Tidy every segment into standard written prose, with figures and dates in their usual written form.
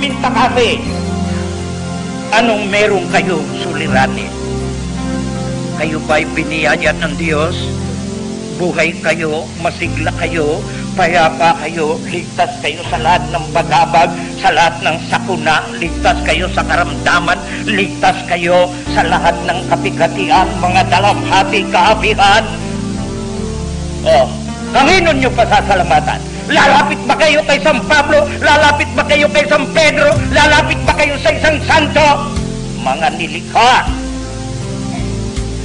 magtitinta kape. Anong meron kayo suliranin? Kayo ba'y biniyaya ng Diyos? Buhay kayo, masigla kayo, payapa kayo, ligtas kayo sa lahat ng bagabag, sa lahat ng sakuna, ligtas kayo sa karamdaman, ligtas kayo sa lahat ng kapigatian, mga dalamhati, kaapihan. Kanino nyo pasasalamatan? Lalapit ba kayo kay San Pablo? Lalapit ba kayo kay San Pedro? Lalapit ba kayo sa isang santo? Mga nilikha.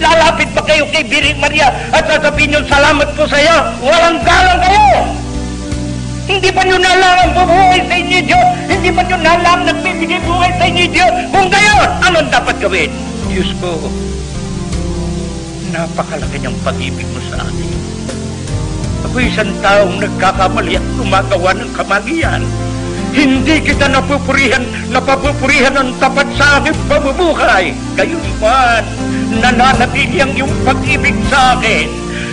Lalapit ba kayo kay Birheng Maria at sasabihin nyo, salamat po sa iyo? Walang galang kayo! Hindi pa nyo nalang ang bubuhay sa inyo, Diyos? Hindi pa nyo nalang nagbibigay buhay sa inyo, Diyos? Kung gayon, anong dapat gawin? Diyos ko, napakalaki niyang pag-ibig mo sa akin. Ako isang taong nagkakamali at gumagawa ng kamalian. Hindi kita napupurihan ng tapat sa aking pamumuhay. Gayunman, nananatili ang iyong pag-ibig sa akin.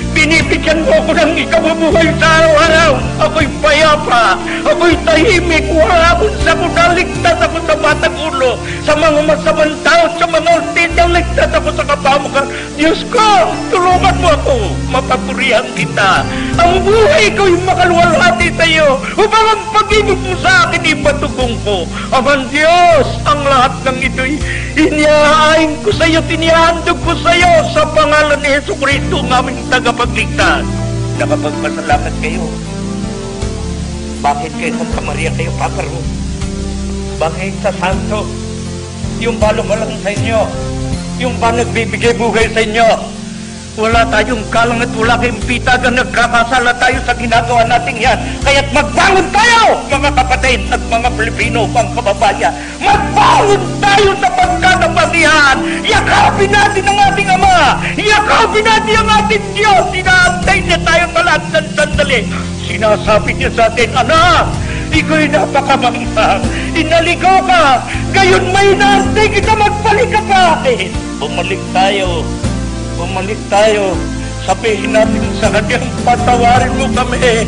Binibigyan mo ako ng ikabubuhay sa araw-araw. Ako'y payapa, ako'y tahimik, wala akong sakuna, ligtas ako sa batang ulo, sa mga masamang tao, sa mga ultindang, ligtas ako sa kapamukan. Diyos ko, tulungan mo ako, mapapurihan kita. Ang buhay ko'y makaluwalhati sa iyo, upang ang pag-ibig mo sa akin ibatugong ko. Amang Diyos, ang lahat ng ito'y inihahain ko sa iyo, tinihandog ko sa iyo, sa pangalan ni Jesucristo, ng aming tagapagligtas. Nakapagpasalamat kayo. Bakit kay Santa Maria kayo paparo? Bakit sa Santo? Yung ba lumalang sa inyo? Yung ba nagbibigay buhay sa inyo? Wala tayong kalang at wala kayong pitagan, nagkakasala tayo sa ginagawa natin yan. Kaya't magbangon tayo, mga kapatid at mga Pilipino, mga kababayan. Magbangon tayo sa pagkakapangyarihan. Yakapin natin ang ating Ama. Yakapin natin ang ating Diyos. Inaantay niya tayo sa lahat ng sandali. Sinasabi niya sa atin, anak, iko'y napakamanghang. Inaligaw ka. Gayon may inaantay kita, magbalik ka pa atin. Bumalik tayo. Bumalik tayo. Sabihin natin sa kanyang, patawarin mo kami.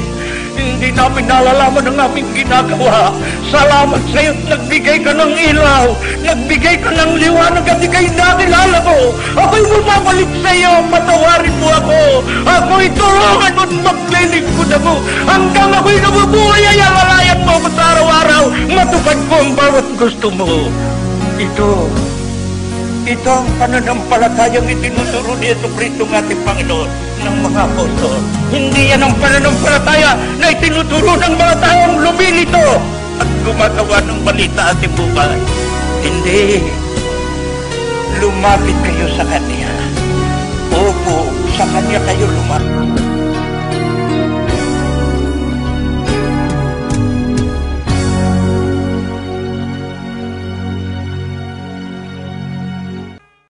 Hindi namin nalalaman ang aming ginagawa. Salamat sa iyo, nagbigay ka ng ilaw, nagbigay ka ng liwanag at ikay nakilala ko. Ako'y bumabalik sa iyo, patawarin mo ako. Ako'y tulungan mo at maglilingkod ako. Hanggang ako'y nabubuhay ay alalayan mo ako sa araw-araw. Matupad ko ang bawat gusto mo. Ito ang pananampalatayang itinuturo ni Jesucristo ng ating Panginoon ng mga apostol. Hindi yan ang pananampalataya na itinuturo ng mga taong lumilito at gumagawa ng balita ating buhay. Hindi. Lumapit kayo sa Kanya. Opo, sa Kanya kayo lumapit.